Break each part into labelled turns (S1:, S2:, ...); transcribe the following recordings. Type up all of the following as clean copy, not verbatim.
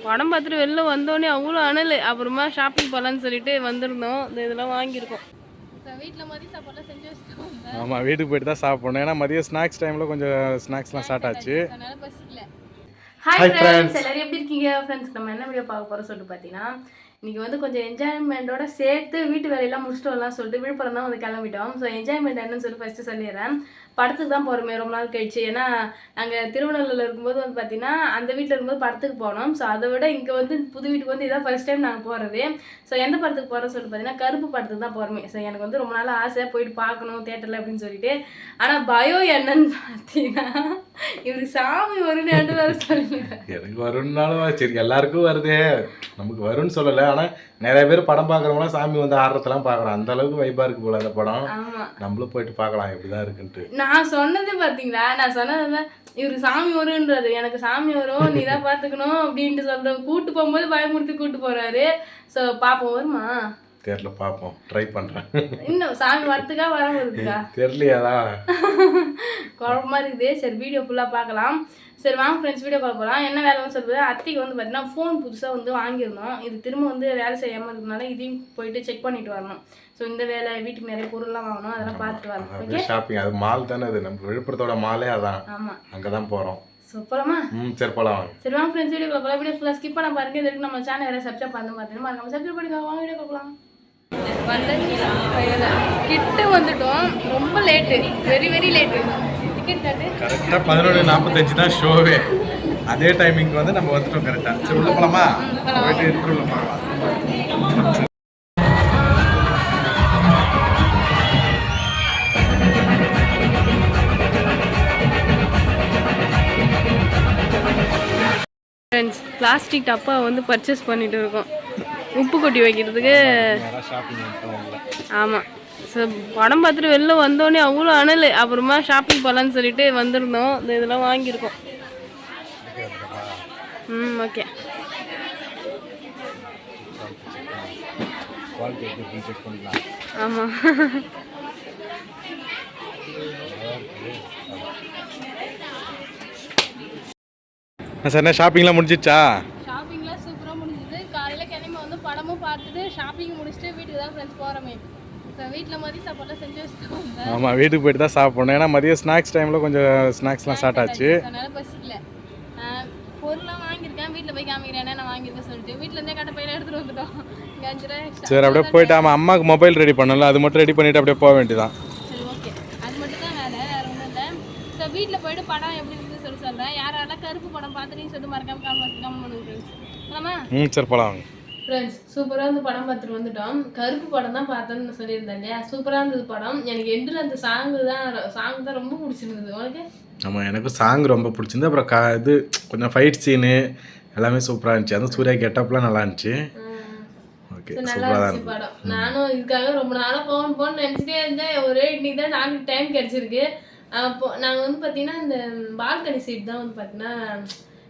S1: படம் பார்த்துட்டு வெளில வந்தோடனே அவ்வளோ அனல். அப்புறமா ஷாப்பிங் போகலான்னு சொல்லிட்டு வந்திருந்தோம். இதெல்லாம் வாங்கியிருக்கோம். வீட்டில் மதிய சாப்பாடுலாம் செஞ்சு வச்சுட்டோம்.
S2: ஆமாம், வீட்டுக்கு போயிட்டு தான் சாப்பிடணும். ஏன்னா மதியம் ஸ்நாக்ஸ் டைமில் கொஞ்சம் ஸ்நாக்ஸ்லாம் ஸ்டார்ட் ஆச்சு.
S1: அதனால பசிக்கல. ஹாய் ஃப்ரெண்ட்ஸ், எல்லாரும் எப்படி இருக்கீங்க? ஃப்ரெண்ட்ஸ், நம்ம என்ன வீடியோ பார்க்க போகிறோம் சொல்லிட்டு பார்த்தீங்கன்னா, இன்றைக்கி வந்து கொஞ்சம் என்ஜாய்மெண்ட்டோட சேர்த்து வீட்டு வேலையெல்லாம் முடிச்சுட்டு வரலாம் சொல்லிட்டு விழுப்புரம் தான் வந்து கிளம்பிட்டோம். ஸோ என்ஜாய்மெண்ட் என்னன்னு சொல்லி ஃபஸ்ட்டு சொல்லிடுறேன். படத்துக்கு தான் போகிறோமே ரொம்ப நாள் கழிச்சு. ஏன்னா நாங்கள் திருவண்ணூரில் இருக்கும்போது வந்து பார்த்தீங்கன்னா அந்த வீட்டில் இருக்கும்போது படத்துக்கு போனோம். ஸோ அதை விட இங்கே வந்து புது வீட்டுக்கு வந்து இதான் ஃபஸ்ட் டைம் நாங்கள் போகிறது. ஸோ எந்த படத்துக்கு போகிறோம்னு சொல்லிட்டு பார்த்தீங்கன்னா கருப்பு படத்துக்கு தான் போகிறோமே. ஸோ எனக்கு வந்து ரொம்ப நாள் ஆசை போயிட்டு பார்க்கணும் தேட்டரில் அப்படின்னு சொல்லிட்டு. ஆனால் பயம் என்னன்னு பார்த்தீங்கன்னா இவரு சாமி வரும்னு ரெண்டு பேரும் சொல்லுங்க.
S2: எனக்கு வரும்னாலும் சரி, எல்லாருக்கும் வருது, நமக்கு வரும்னு சொல்லலை. ஆனால் நிறைய பேர் படம் பார்க்குறவங்களாம் சாமி வந்து ஆடுறதெல்லாம் பார்க்குறோம். அந்த அளவுக்கு வைப்பாக இருக்கு போல அந்த படம். நம்மளும் போயிட்டு பார்க்கலாம் எப்படிதான் இருக்குன்ட்டு.
S1: நான் சொன்னது பார்த்தீங்களா, நான் சொன்னது இவரு சாமி வரும்ன்றாரு. எனக்கு சாமி வரும், நீ தான் பார்த்துக்கணும் அப்படின்ட்டு சொல்ற. கூட்டு போகும்போது பயமுறுத்தி கூட்டு போறாரு. ஸோ பார்ப்போம், வருமா
S2: தெரியல, பார்ப்போம், ட்ரை பண்ணுறேன்.
S1: இன்னும் சாமி வரத்துக்கா வர வருதுக்கா
S2: தெரியலையாதா,
S1: குழப்பமா இருக்குது. சரி, வீடியோ ஃபுல்லாக பார்க்கலாம். சரி வாங்க ஃப்ரெண்ட்ஸ், வீடியோ கால் போகலாம். என்ன வேலைன்னு சொல்லுறது, அத்தைக்கு வந்து பார்த்தீங்கன்னா ஃபோன் புதுசாக வந்து வாங்கியிருந்தோம். இது திரும்ப வந்து வேலை செய்யாமல் இருக்கிறதுனால இதையும் போயிட்டு செக் பண்ணிட்டு வரணும். ஸோ இந்த வேலை வீட்டுக்கு நிறைய பொருள்லாம் வாங்கணும், அதெல்லாம் பார்த்துட்டு வரணும். Okay,
S2: shopping. அது மால் தானே, அது நம்ம விழுப்புரத்தோட மாலே அதான்.
S1: ஆமாம்,
S2: அங்கே தான் போகிறோம்.
S1: ஸோ போகலாமா?
S2: சரி போகலாம் வாங்க.
S1: சரி வாங்க ஃப்ரெண்ட்ஸ், வீடியோ கால் போகலாம். வீடியோ ஃபுல்லாக ஸ்கிப் பண்ண பாருங்க. இது வரைக்கும் நம்ம சேனல் வேறு சப்ஸ்கிரைப் பண்ண பார்த்தீங்கன்னா நம்ம சப்ஸ்கிரைப் பண்ணிக்கலாம். வாங்க வீடியோ போகலாம். கிட்ட வந்துட்டோம், ரொம்ப late, very very late. Ticket காட்டு.
S2: கரெக்டாக 11:45 தான் ஷோவே. அதே டைமிங் வந்து நம்ம வந்துட்டோம் கரெக்டாக. சரி உள்ள போகலாமா? போயிட்டு எடுத்துட்டு உள்ள போகலாம்.
S1: ஃப்ரெண்ட்ஸ், பிளாஸ்டிக் டப்பா வந்து பர்ச்சேஸ் பண்ணிட்டு இருக்கோம் உப்பு கொட்டி வைக்கிறதுக்கு. ஆமாம், ஸோ படம் பார்த்துட்டு வெளில வந்தோடனே அவ்வளோ அனல். அப்புறமா ஷாப்பிங் போகலான்னு சொல்லிட்டு வந்திருந்தோம். இதெல்லாம் வாங்கியிருக்கோம். ஓகே. ஆமாம்,
S2: சார் என்ன ஷாப்பிங்லாம் முடிஞ்சிச்சா?
S1: ஷாப்பிங்லாம் சூப்பராக முடிஞ்சுது. காலையில் கிளம்பி வந்து படமும் பார்த்துட்டு ஷாப்பிங் முடிச்சுட்டு வீட்டுக்கு தான் ஃப்ரெண்ட்ஸ் போகிறோமே. ஸோ வீட்டில் மதிய சாப்பாடுலாம் செஞ்சு வச்சுட்டோம்.
S2: ஆமாம், வீட்டுக்கு போயிட்டு தான் சாப்பிடணும். ஏன்னா மதியம் ஸ்நாக்ஸ் டைமில் கொஞ்சம் ஸ்நாக்ஸ்லாம் ஸ்டார்ட் ஆச்சு.
S1: அதனால பசிக்கல. பொருள்லாம் வாங்கியிருக்கேன், வீட்டில் போய் காமிக்கிறேன் என்ன வாங்கியிருக்கேன் சொல்லிட்டு. வீட்டிலேருந்தே கட்ட பையில எடுத்துகிட்டு வந்துட்டோம். இங்கே 5 ரூபா.
S2: சரி அப்படியே போயிட்டு, ஆமாம் அம்மாவுக்கு மொபைல் ரெடி பண்ணல, அது மட்டும் ரெடி பண்ணிவிட்டு அப்படியே போக வேண்டியதான்.
S1: சரி ஓகே, அது மட்டும் தான் வேலை, வேறு ஒன்றும் இல்லை. ஸோ வீட்டில் போயிட்டு படம் எப்படி இருக்குன்னு சொல்கிறேன். யாரெல்லாம் கருப்பு படம் பார்த்துட்டு சொல்லிட்டு மறக்காம கமெண்ட் பண்ணுங்க. ஆமாம்,
S2: சரி போகலாம்
S1: ஃப்ரெண்ட்ஸ். சூப்பராக வந்து படம் பார்த்துட்டு வந்துட்டோம். கருப்பு படம் தான் பார்த்தோன்னு சொல்லியிருந்தேன் இல்லையா, சூப்பராக இருந்தது படம். எனக்கு எண்டில் அந்த சாங் தான் ரொம்ப பிடிச்சிருந்தது. உனக்கு? ஆமாம்,
S2: எனக்கும் சாங் ரொம்ப பிடிச்சிருந்து. அப்புறம் இது கொஞ்சம் ஃபைட் சீனு எல்லாமே சூப்பராக இருந்துச்சு. அதுவும் சூர்யா கெட்டப்லாம் நல்லா இருந்துச்சு. ஓகே,
S1: நல்லா இருந்துச்சு படம். நானும் இதுக்காக ரொம்ப நாளாக போகணும்னு நினச்சிட்டே இருந்தேன். ஒரே இன்னைக்கு தான் நாளைக்கு டைம் கிடச்சிருக்கு. அப்போ நாங்கள் வந்து பார்த்தீங்கன்னா இந்த பால்கனி சீட் தான் வந்து பார்த்தீங்கன்னா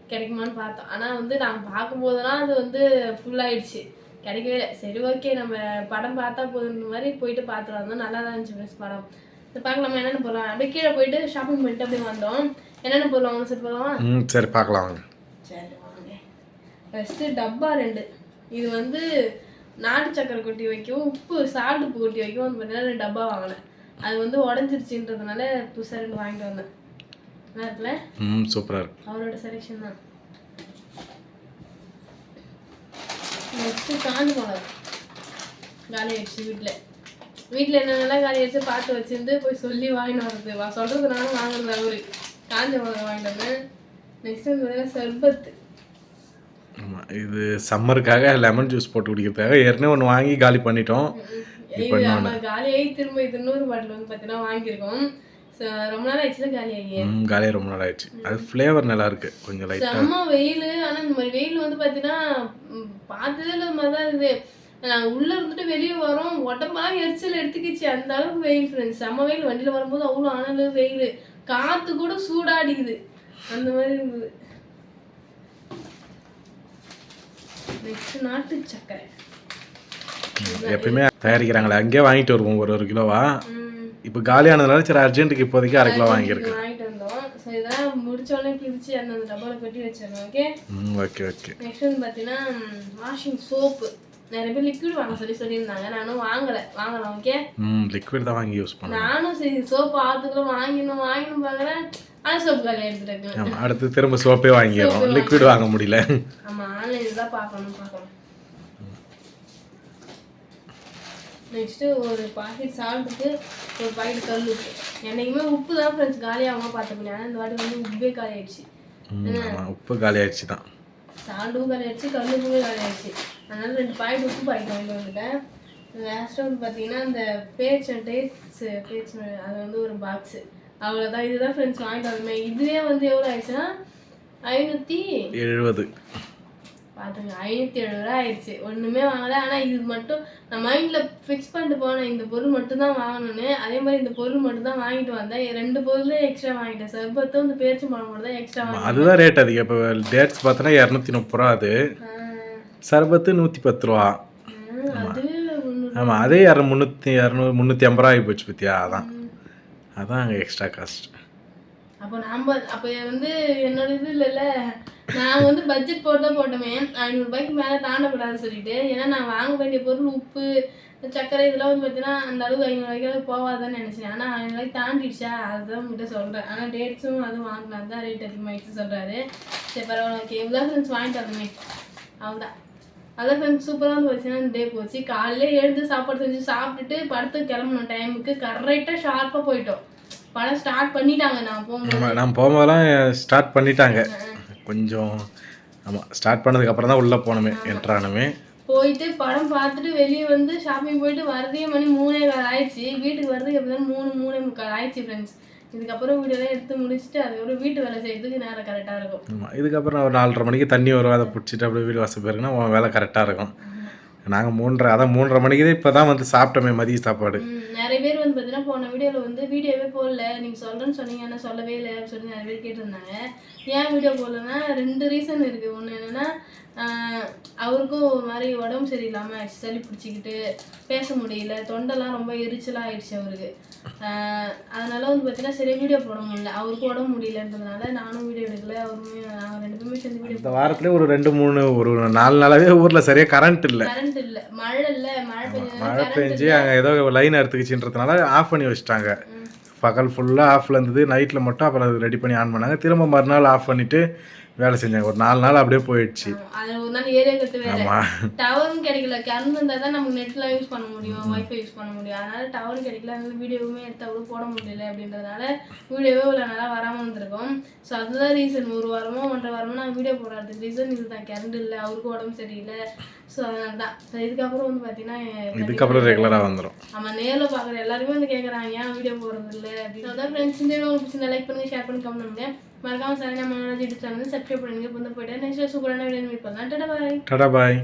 S1: கிடைக்குமான்னு பார்த்தோம். ஆனால் வந்து நாங்கள் பார்க்கும்போதெல்லாம் அது வந்து ஃபுல்லாகிடுச்சு, கிடைக்கவே இல்லை. சரி ஓகே, நம்ம படம் பார்த்தா போதுன்ற மாதிரி போயிட்டு பார்த்துட்டு வந்தோம். நல்லா தான் இருந்துச்சு ஃப்ரெண்ட்ஸ் படம். பார்க்கலாம் என்னென்ன போகலாம். அப்படியே கீழே போயிட்டு ஷாப்பிங் பண்ணிட்டு அப்படியே வந்தோம். என்னென்ன பொருள் வாங்கணும் சரி போகலாமா?
S2: சரி பார்க்கலாம் வாங்க.
S1: சரி வாங்க. ஃபஸ்ட்டு டப்பா 2. இது வந்து நாட்டு சக்கரை கொட்டி வைக்கும், உப்பு சால்ட் உப்பு கொட்டி வைக்கும். வந்து பார்த்தீங்கன்னா 2 டப்பா வாங்கினேன். அது வந்து உடஞ்சிருச்சுன்றதுனால புதுசாக 2 வாங்கிட்டு வந்தேன். நல்லா இருக்குல்ல?
S2: சூப்பராக இருக்கு.
S1: அவரோட செலெக்ஷன் தான். நெக்ஸ்ட்டு காஞ்சி மிளகா காலி ஆயிடுச்சு. வீட்டில் என்னென்னலாம் காலி ஆயிடுச்சு பார்த்து வச்சுருந்து போய் சொல்லி வாங்கிட்டு வர்றது. சொல்கிறதுனால வாங்குறது அவரு. காஞ்ச மிளகா வாங்கிட்டு வந்தேன். நெக்ஸ்ட் வந்து பார்த்தீங்கன்னா சர்பத்து.
S2: ஆமாம், இது சம்மருக்காக லெமன் ஜூஸ் போட்டு குடிக்கிறதுக்காக ஏற்கனவே ஒன்று வாங்கி காலி பண்ணிட்டோம்.
S1: இது நம்ம காலியாகி திரும்ப இது 100 பாட்டில் வந்து பார்த்தீங்கன்னா வாங்கியிருக்கோம். ஸோ ரொம்ப நாள் ஆயிடுச்சுல காலியாகி.
S2: காலியாக ரொம்ப நாள் ஆயிடுச்சு. அது ஃப்ளேவர் நல்லா இருக்கு, கொஞ்சம் லைட்டாக.
S1: செம்ம வெயில். ஆனால் இந்த மாதிரி வெயில் வந்து பார்த்தீங்கன்னா பார்த்ததே இல்லை மாதிரி தான் இருக்குது. நாங்கள் உள்ளே இருந்துட்டு வெளியே வரோம், உடம்பெல்லாம் எரிச்சல் எடுத்துக்கிச்சு. அந்த அளவுக்கு வெயில் ஃப்ரெண்ட்ஸ், செம்ம வெயில். வண்டியில் வரும்போது அவ்வளோ அனல், வெயில், காற்று கூட சூடாடிக்குது, அந்த மாதிரி இருந்தது. நெக்ஸ்ட் நாட்டு சக்கரை
S2: எப்பயுமே தயாரிக்கிறாங்களே, அங்கேயே வாங்கிட்டு வருவோம் 1 கிலோவா. இப்போ காலியானதுனால சரி அர்ஜென்ட்டுக்கு இப்போதைக்கு 1/2 கிலோ வாங்கிட்டு வந்தோம்.
S1: ஸோ இதெல்லாம் முடிச்சோடனே பிரிச்சு பிரித்து அந்தந்த டப்பாவில் கட்டி வச்சிடணும். Okay
S2: okay okay.
S1: நெக்ஸ்ட் வந்து பார்த்தீங்கன்னா வாஷிங் சோப்பு. நிறைய பேர் லிக்விட் வாங்க சொல்லியிருந்தாங்க. நானும் வாங்கலாம். ஓகே
S2: லிக்விட் தான் வாங்கி யூஸ் பண்ணேன்.
S1: நானும் சரி சோப்பு ஆற்றுக்குள்ள வாங்கணும் பார்க்குறேன். ஆனால் சோப்பு காலி எடுத்துருக்கேன்.
S2: ஆமாம், அடுத்து திரும்ப சோப்பே வாங்கிடுவோம். லிக்விட் வாங்க முடியல.
S1: ஆமாம், ஆன்லைனில் தான் பார்க்கணும். நெக்ஸ்ட்டு ஒரு பாக்கெட் சால்ட்டுக்கு ஒரு பாக்கெட் கல் உப்பு. என்றைக்குமே உப்பு தான் ஃப்ரெண்ட்ஸ் காலியாகாமல் பார்த்துக்கணும். ஆனால் இந்த வாட்டி வந்து உப்பே காலி ஆயிடுச்சு.
S2: உப்பு காலி ஆயிடுச்சு தான்.
S1: சால்ட்டும் காலி ஆயிடுச்சு, கல் உப்புமே காலி ஆயிடுச்சு. அதனால 2 பாக்கெட் உப்பு பாக்கெட் வாங்கிட்டு வந்துட்டேன். லாஸ்ட்டாக வந்து பார்த்தீங்கன்னா இந்த பேச்சு அது வந்து ஒரு பாக்ஸு. அவ்வளோதான். இதுதான் ஃப்ரெண்ட்ஸ் வாங்கிட்டு வந்தோமே. இதுவே வந்து எவ்வளோ ஆயிடுச்சுன்னா 570. பார்த்துங்க, 570 ரூபா ஆயிடுச்சு. ஒன்றுமே வாங்கலை. ஆனால் இது மட்டும் நான் மைண்டில் ஃபிக்ஸ் பண்ணிட்டு போனேன், இந்த பொருள் மட்டும்தான் வாங்கணும்னு. அதே மாதிரி இந்த பொருள் மட்டும் தான் வாங்கிட்டு வந்தேன். 2 பொருளே எக்ஸ்ட்ரா வாங்கிட்டேன். சர்பத்தும் இந்த பேரிச்சம் பழம் மட்டும் தான் எக்ஸ்ட்ரா வாங்கிட்டேன்.
S2: அதுதான் ரேட் அதிகம். இப்போ டேட்ஸ் பார்த்தோன்னா 230 ரூபா, அது சர்பத்து 110 ரூபா. ஆமாம், அதே 350 ரூபா ஆகி போச்சு பற்றியா? அதான் அங்கே எக்ஸ்ட்ரா காஸ்ட்.
S1: அப்போ வந்து என்னோட இது இல்லைல்ல, நான் வந்து பட்ஜெட் போட்டு தான் போட்டோமே 500 ரூபாய்க்கு மேலே தாண்டக்கூடாதுன்னு சொல்லிட்டு. ஏன்னா நான் வாங்க வேண்டிய பொருள் உப்பு சர்க்கரை இதெல்லாம் வந்து பார்த்தீங்கன்னா அந்த அளவுக்கு 500 ரூபாய்க்கு போகாதான்னு நினச்சேன். ஆனால் 500 ரூபாய்க்கு தாண்டிடுச்சா, அதுதான் உங்கள்கிட்ட சொல்கிறேன். ஆனால் டேட்ஸும் அதுவும் வாங்கினா தான் ரேட் அதிகமாகிடுச்சு சொல்கிறாரு. சரி பரவாயில்ல, ஓகே. இவ்வளோ ஃப்ரெண்ட்ஸ் வாங்கிட்டு வந்தோமே, அவ்வளோதான். அதான் ஃப்ரெண்ட்ஸ் சூப்பராக வந்து வச்சுன்னா இந்த டே போச்சு. காலையில் எழுந்து சாப்பாடு செஞ்சு சாப்பிட்டுட்டு படத்துக்கு கிளம்பணும் டைமுக்கு கரெக்டாக ஷார்ப்பாக போயிட்டோம். படம் ஸ்டார்ட் பண்ணிட்டாங்க. நான்
S2: போகும்போதெல்லாம் ஸ்டார்ட் பண்ணிட்டாங்க கொஞ்சம். ஆமாம், ஸ்டார்ட் பண்ணதுக்கப்புறம் தான் உள்ளே போனோமே, என்ட்ரானுமே.
S1: போயிட்டு படம் பார்த்துட்டு வெளியே வந்து ஷாப்பிங் போயிட்டு வரதே மணி 3:15 ஆயிடுச்சு. வீட்டுக்கு வரதுக்கு எப்படிதான் 3:45 ஆயிடுச்சு ஃப்ரெண்ட்ஸ். இதுக்கப்புறம் வீடியோலாம் எடுத்து முடிச்சுட்டு அதுக்கப்புறம் வீட்டு வேலை செய்யறதுக்கு நேரம் கரெக்டாக இருக்கும்.
S2: ஆமாம், இதுக்கப்புறம் ஒரு 4:30 மணிக்கு தண்ணி வரும், அதை பிடிச்சிட்டு அப்படியே வீடு வாசல் போயிருக்குன்னா உன் வேலை கரெக்டாக இருக்கும். நாங்கள் 3:30 மணிக்கு தான் இப்போ தான் வந்து சாப்பிட்டோமே மதிய சாப்பாடு.
S1: நிறைய பேர் வந்து பார்த்தீங்கன்னா போன வீடியோவில் வந்து வீடியோவே போடல, நீங்கள் சொல்கிறேன்னு சொன்னீங்க, ஆனால் சொல்லவே இல்லை அப்படின்னு சொல்லி நிறைய பேர் கேட்டிருந்தாங்க. ஏன் வீடியோ போடலன்னா 2 ரீசன் இருக்குது. ஒன்று என்னென்னா அவருக்கும் ஒரு மாதிரி உடம்பு சரியில்லாமல் சளி பிடிச்சிக்கிட்டு பேச முடியல, தொண்டெல்லாம் ரொம்ப எரிச்சலாக ஆயிடுச்சு அவருக்கு. அதனால வந்து பார்த்தீங்கன்னா சரி வீடியோ போட முடியல, அவருக்கும் உடம்பு முடியலன்றதுனால நானும் வீடியோ எடுக்கல. அவருமே நாங்கள் 2 பேருமே சேர்ந்து வீடியோ.
S2: இந்த வாரத்துலேயே ஒரு 4 நாளாவே ஊரில் சரியாக கரண்ட் இல்லை. மழை பெஞ்சு அங்கே ஏதோ லைன் எடுத்துக்கிச்சுன்றதுனால ஆஃப் பண்ணி வச்சுட்டாங்க. பகல் ஃபுல்லாக ஆஃபில் இருந்தது, நைட்டில் மட்டும் அப்புறம் அது ரெடி பண்ணி ஆன் பண்ணாங்க. திரும்ப மறுநாள் ஆஃப் பண்ணிவிட்டு வேலை செஞ்சாங்க. ஒரு 4 நாள் அப்படியே போயிடுச்சு.
S1: அது ஒரு நாள் ஏரியா கட்டு வேலை, டவரும் கிடைக்கல. கரண்ட் இருந்தால் தான் நமக்கு நெட்லாம் யூஸ் பண்ண முடியும், வைஃபை யூஸ் பண்ண முடியும். அதனால டவரும் கிடைக்கல, அதனால வீடியோவுமே எடுத்து அவ்வளோ போட முடியல. அப்படின்றதுனால வீடியோவே இவ்வளோ நல்லா வராமல் இருந்திருக்கும். ஸோ அதுதான் ரீசன். 1 வாரமோ 1.5 வாரமோ நான் வீடியோ போடுறதுக்கு ரீசன் இதுதான். கரண்ட் இல்லை, அவருக்கும் உடம்பு சரியில்லை. ஸோ அதனால தான். ஸோ இதுக்கப்புறம் வந்து பார்த்தீங்கன்னா
S2: இதுக்கப்புறம் ரெகுலராக வந்துடும்.
S1: ஆமாம், நேரில் பார்க்குற எல்லாருமே வந்து கேட்குறாங்க ஏன் வீடியோ போடுறது இல்லை அப்படின்னு. அதான் ஃப்ரெண்ட்ஸ், இந்த வீடியோ உங்களுக்கு பிடிச்சிருந்தா லைக் பண்ணுங்கள், ஷேர் பண்ணி கமெண்ட் பண்ணுங்கள். மறக்காம Saranya Manoraj YouTube channel subscribe பண்ணுங்க. புது போய்ட்டு நெக்ஸ்ட் சூப்பரான வீடியோ மீட் பண்ணலாம். டாடா பாய்.